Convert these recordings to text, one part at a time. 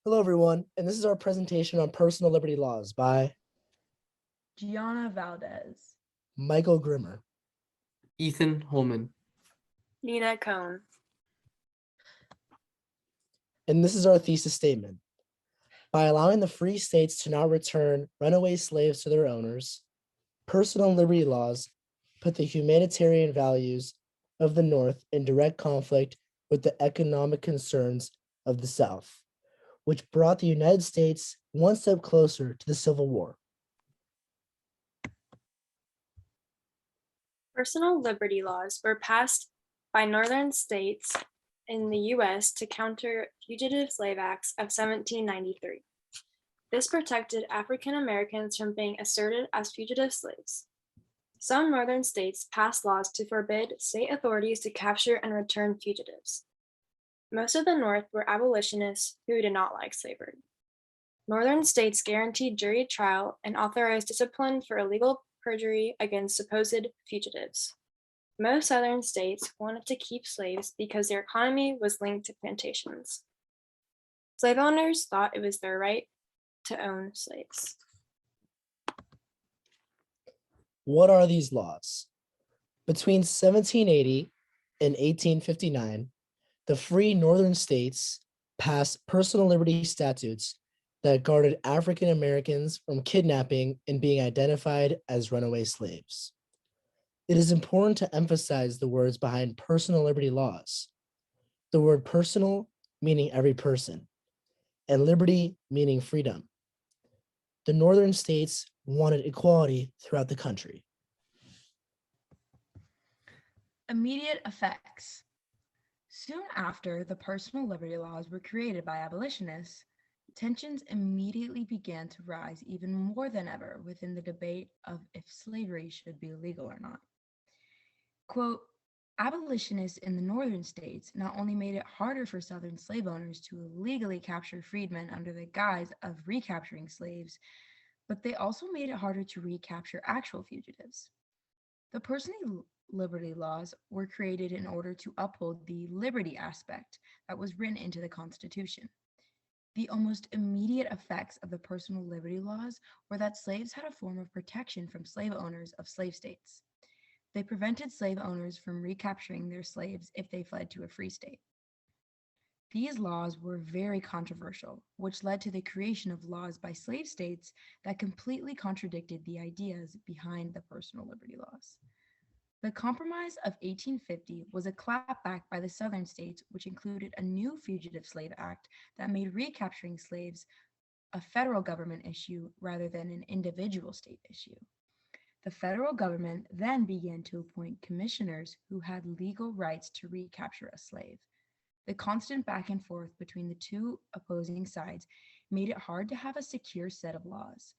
Hello, everyone, and this is our presentation on personal liberty laws by Gianna Valdez. Michael Grimmer. Ethan Holman. Nina Cohn. And this is our thesis statement. By allowing the free states to now return runaway slaves to their owners, personal liberty laws put the humanitarian values of the North in direct conflict with the economic concerns of the South, which brought the United States one step closer to the Civil War. Personal liberty laws were passed by northern states in the U.S. to counter Fugitive Slave Acts of 1793. This protected African Americans from being asserted as fugitive slaves. Some northern states passed laws to forbid state authorities to capture and return fugitives. Most of the North were abolitionists who did not like slavery. Northern states guaranteed jury trial and authorized discipline for illegal perjury against supposed fugitives. Most southern states wanted to keep slaves because their economy was linked to plantations. Slave owners thought it was their right to own slaves. What are these laws? Between 1780 and 1859, the free northern states passed personal liberty statutes that guarded African Americans from kidnapping and being identified as runaway slaves. It is important to emphasize the words behind personal liberty laws. The word personal meaning every person, and liberty meaning freedom. The northern states wanted equality throughout the country. Immediate effects. Soon after the personal liberty laws were created by abolitionists, tensions immediately began to rise even more than ever within the debate of if slavery should be legal or not. Quote, abolitionists in the northern states not only made it harder for southern slave owners to illegally capture freedmen under the guise of recapturing slaves, but they also made it harder to recapture actual fugitives. The personal liberty laws were created in order to uphold the liberty aspect that was written into the Constitution. The almost immediate effects of the personal liberty laws were that slaves had a form of protection from slave owners of slave states. They prevented slave owners from recapturing their slaves if they fled to a free state. These laws were very controversial, which led to the creation of laws by slave states that completely contradicted the ideas behind the personal liberty laws. The Compromise of 1850 was a clapback by the Southern states, which included a new Fugitive Slave Act that made recapturing slaves a federal government issue rather than an individual state issue. The federal government then began to appoint commissioners who had legal rights to recapture a slave. The constant back and forth between the two opposing sides made it hard to have a secure set of laws.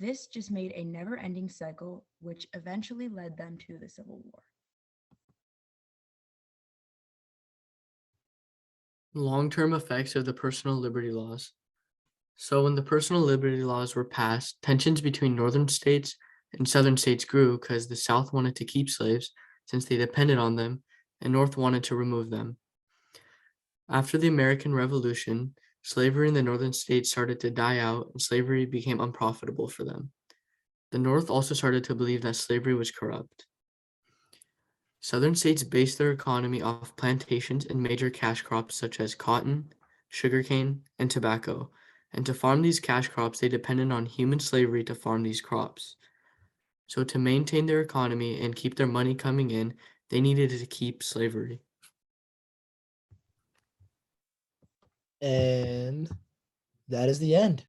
This just made a never-ending cycle, which eventually led them to the Civil War. Long-term effects of the personal liberty laws. So when the personal liberty laws were passed, tensions between northern states and southern states grew because the South wanted to keep slaves since they depended on them, and North wanted to remove them. After the American Revolution, slavery in the northern states started to die out and slavery became unprofitable for them. The North also started to believe that slavery was corrupt. Southern states based their economy off plantations and major cash crops such as cotton, sugarcane, and tobacco. And to farm these cash crops, they depended on human slavery to farm these crops. So to maintain their economy and keep their money coming in, they needed to keep slavery. And that is the end.